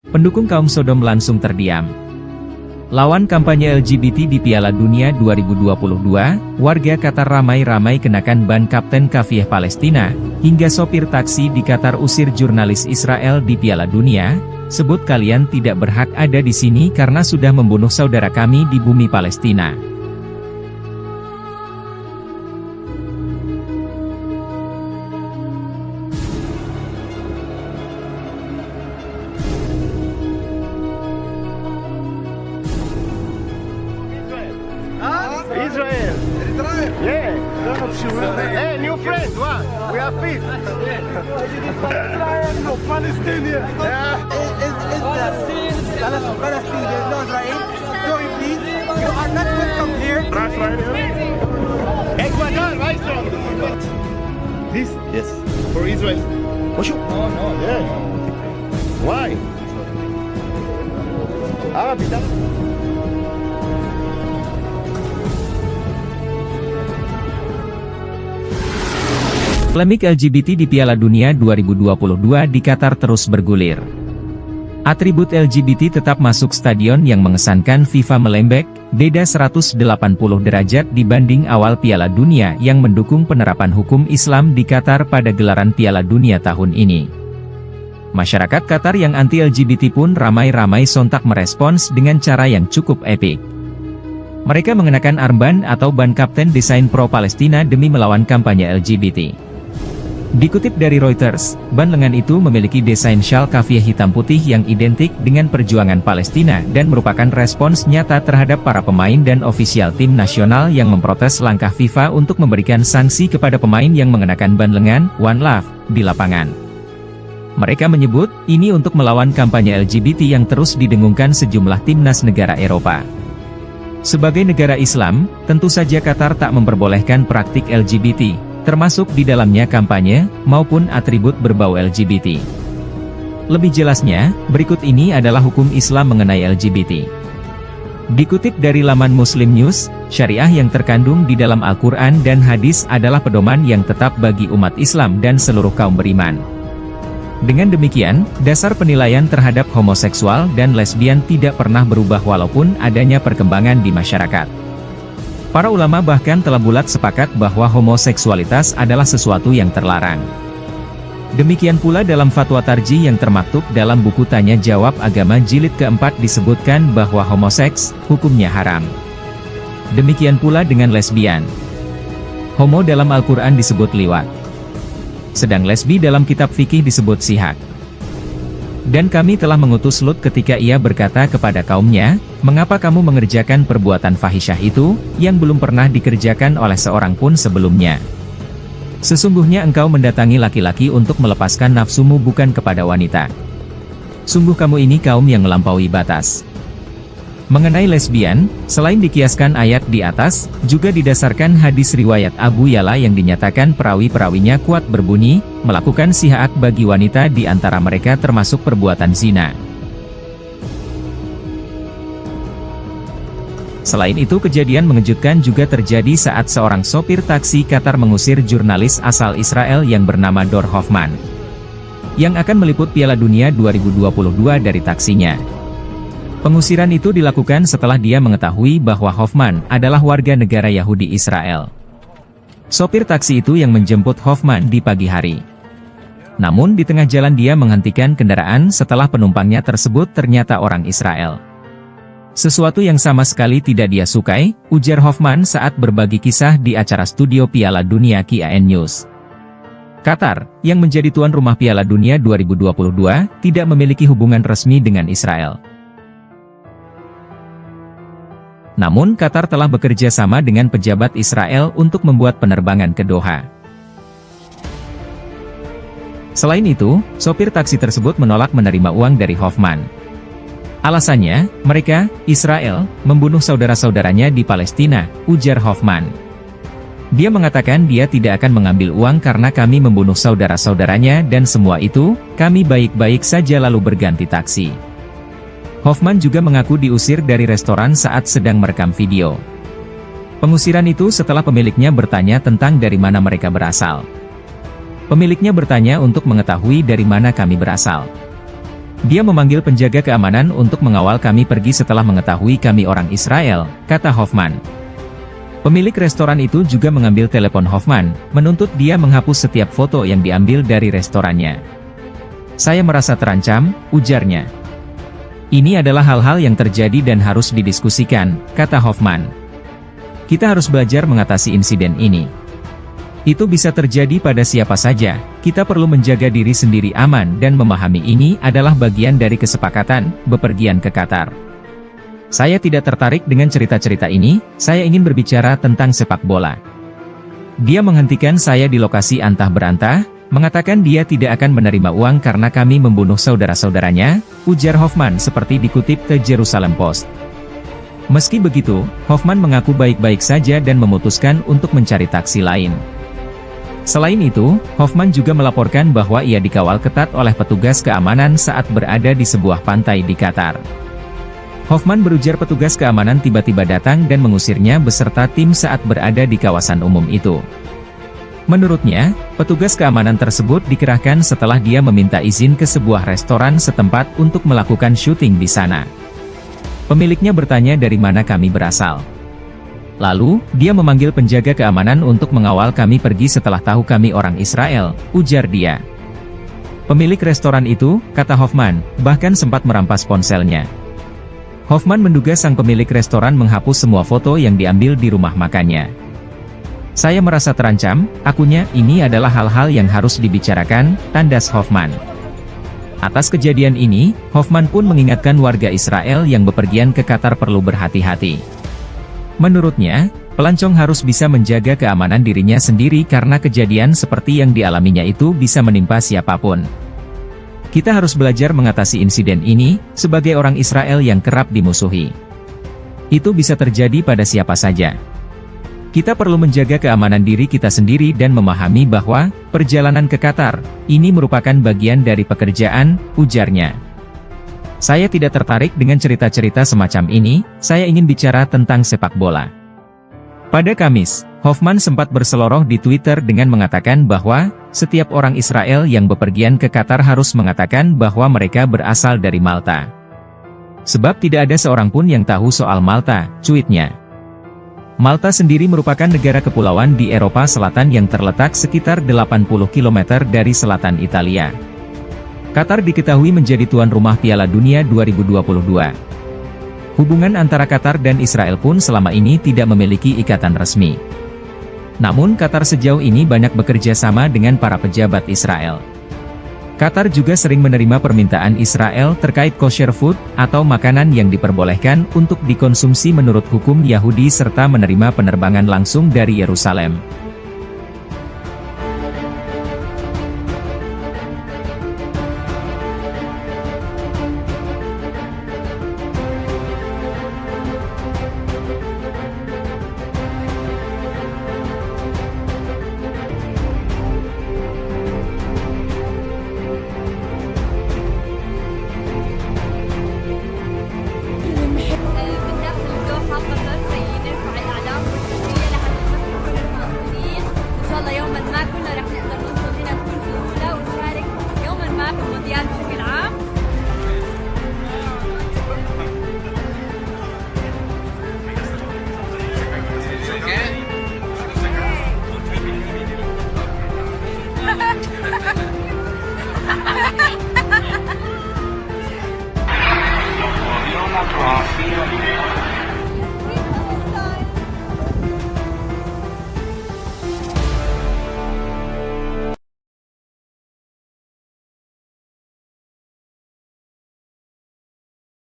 Pendukung kaum Sodom langsung terdiam. Lawan kampanye LGBT di Piala Dunia 2022, warga Qatar ramai-ramai kenakan ban Kapten Kafiyah Palestina, hingga sopir taksi di Qatar usir jurnalis Israel di Piala Dunia, sebut kalian tidak berhak ada di sini karena sudah membunuh saudara kami di bumi Palestina. Israel. Yeah. Hey, new friend. What? We have peace. Israel, no Palestinian. Yeah. Palestine, there's no Israel. Sorry, please. You are not welcome here. Ecuador, Israel. This, yes, for Israel. No. Yeah. Why? Kita. Polemik LGBT di Piala Dunia 2022 di Qatar terus bergulir. Atribut LGBT tetap masuk stadion yang mengesankan FIFA melembek, beda 180 derajat dibanding awal Piala Dunia yang mendukung penerapan hukum Islam di Qatar pada gelaran Piala Dunia tahun ini. Masyarakat Qatar yang anti-LGBT pun ramai-ramai sontak merespons dengan cara yang cukup epik. Mereka mengenakan armband atau ban kapten desain pro-Palestina demi melawan kampanye LGBT. Dikutip dari Reuters, ban lengan itu memiliki desain syal kafiyah hitam putih yang identik dengan perjuangan Palestina dan merupakan respons nyata terhadap para pemain dan ofisial tim nasional yang memprotes langkah FIFA untuk memberikan sanksi kepada pemain yang mengenakan ban lengan One Love di lapangan. Mereka menyebut, ini untuk melawan kampanye LGBT yang terus didengungkan sejumlah timnas negara Eropa. Sebagai negara Islam, tentu saja Qatar tak memperbolehkan praktik LGBT, termasuk di dalamnya kampanye, maupun atribut berbau LGBT. Lebih jelasnya, berikut ini adalah hukum Islam mengenai LGBT. Dikutip dari laman Muslim News, syariah yang terkandung di dalam Al-Quran dan hadis adalah pedoman yang tetap bagi umat Islam dan seluruh kaum beriman. Dengan demikian, dasar penilaian terhadap homoseksual dan lesbian tidak pernah berubah walaupun adanya perkembangan di masyarakat. Para ulama bahkan telah bulat sepakat bahwa homoseksualitas adalah sesuatu yang terlarang. Demikian pula dalam fatwa tarjih yang termaktub dalam buku Tanya Jawab Agama jilid keempat disebutkan bahwa homoseks, hukumnya haram. Demikian pula dengan lesbian. Homo dalam Al-Quran disebut liwat. Sedang lesbi dalam kitab fikih disebut sihak. Dan kami telah mengutus Lut ketika ia berkata kepada kaumnya, mengapa kamu mengerjakan perbuatan fahisyah itu, yang belum pernah dikerjakan oleh seorang pun sebelumnya. Sesungguhnya engkau mendatangi laki-laki untuk melepaskan nafsumu bukan kepada wanita. Sungguh kamu ini kaum yang melampaui batas. Mengenai lesbian, selain dikiaskan ayat di atas, juga didasarkan hadis riwayat Abu Yala yang dinyatakan perawi-perawinya kuat berbunyi, melakukan sihaat bagi wanita di antara mereka termasuk perbuatan zina. Selain itu kejadian mengejutkan juga terjadi saat seorang sopir taksi Qatar mengusir jurnalis asal Israel yang bernama Dor Hoffman, yang akan meliput Piala Dunia 2022 dari taksinya. Pengusiran itu dilakukan setelah dia mengetahui bahwa Hoffman adalah warga negara Yahudi Israel. Sopir taksi itu yang menjemput Hoffman di pagi hari. Namun di tengah jalan dia menghentikan kendaraan setelah penumpangnya tersebut ternyata orang Israel. Sesuatu yang sama sekali tidak dia sukai, ujar Hoffman saat berbagi kisah di acara studio Piala Dunia KAN News. Qatar, yang menjadi tuan rumah Piala Dunia 2022, tidak memiliki hubungan resmi dengan Israel. Namun Qatar telah bekerja sama dengan pejabat Israel untuk membuat penerbangan ke Doha. Selain itu, sopir taksi tersebut menolak menerima uang dari Hoffman. Alasannya, mereka, Israel, membunuh saudara-saudaranya di Palestina, ujar Hoffman. Dia mengatakan dia tidak akan mengambil uang karena kami membunuh saudara-saudaranya dan semua itu, kami baik-baik saja lalu berganti taksi. Hoffman juga mengaku diusir dari restoran saat sedang merekam video. Pengusiran itu setelah pemiliknya bertanya tentang dari mana mereka berasal. Pemiliknya bertanya untuk mengetahui dari mana kami berasal. Dia memanggil penjaga keamanan untuk mengawal kami pergi setelah mengetahui kami orang Israel, kata Hoffman. Pemilik restoran itu juga mengambil telepon Hoffman, menuntut dia menghapus setiap foto yang diambil dari restorannya. Saya merasa terancam, ujarnya. Ini adalah hal-hal yang terjadi dan harus didiskusikan, kata Hoffman. Kita harus belajar mengatasi insiden ini. Itu bisa terjadi pada siapa saja, kita perlu menjaga diri sendiri aman dan memahami ini adalah bagian dari kesepakatan, bepergian ke Qatar. Saya tidak tertarik dengan cerita-cerita ini, saya ingin berbicara tentang sepak bola. Dia menghentikan saya di lokasi antah berantah, mengatakan dia tidak akan menerima uang karena kami membunuh saudara-saudaranya, ujar Hoffman seperti dikutip The Jerusalem Post. Meski begitu, Hoffman mengaku baik-baik saja dan memutuskan untuk mencari taksi lain. Selain itu, Hoffman juga melaporkan bahwa ia dikawal ketat oleh petugas keamanan saat berada di sebuah pantai di Qatar. Hoffman berujar petugas keamanan tiba-tiba datang dan mengusirnya beserta tim saat berada di kawasan umum itu. Menurutnya, petugas keamanan tersebut dikerahkan setelah dia meminta izin ke sebuah restoran setempat untuk melakukan syuting di sana. Pemiliknya bertanya dari mana kami berasal. Lalu, dia memanggil penjaga keamanan untuk mengawal kami pergi setelah tahu kami orang Israel, ujar dia. Pemilik restoran itu, kata Hoffman, bahkan sempat merampas ponselnya. Hoffman menduga sang pemilik restoran menghapus semua foto yang diambil di rumah makannya. Saya merasa terancam, akunya, ini adalah hal-hal yang harus dibicarakan, tandas Hoffman. Atas kejadian ini, Hoffman pun mengingatkan warga Israel yang bepergian ke Qatar perlu berhati-hati. Menurutnya, pelancong harus bisa menjaga keamanan dirinya sendiri karena kejadian seperti yang dialaminya itu bisa menimpa siapapun. Kita harus belajar mengatasi insiden ini, sebagai orang Israel yang kerap dimusuhi. Itu bisa terjadi pada siapa saja. Kita perlu menjaga keamanan diri kita sendiri dan memahami bahwa, perjalanan ke Qatar, ini merupakan bagian dari pekerjaan, ujarnya. Saya tidak tertarik dengan cerita-cerita semacam ini, saya ingin bicara tentang sepak bola. Pada Kamis, Hoffman sempat berseloroh di Twitter dengan mengatakan bahwa, setiap orang Israel yang bepergian ke Qatar harus mengatakan bahwa mereka berasal dari Malta. Sebab tidak ada seorang pun yang tahu soal Malta, cuitnya. Malta sendiri merupakan negara kepulauan di Eropa Selatan yang terletak sekitar 80 km dari selatan Italia. Qatar diketahui menjadi tuan rumah Piala Dunia 2022. Hubungan antara Qatar dan Israel pun selama ini tidak memiliki ikatan resmi. Namun Qatar sejauh ini banyak bekerja sama dengan para pejabat Israel. Qatar juga sering menerima permintaan Israel terkait kosher food, atau makanan yang diperbolehkan untuk dikonsumsi menurut hukum Yahudi serta menerima penerbangan langsung dari Yerusalem. Coffee.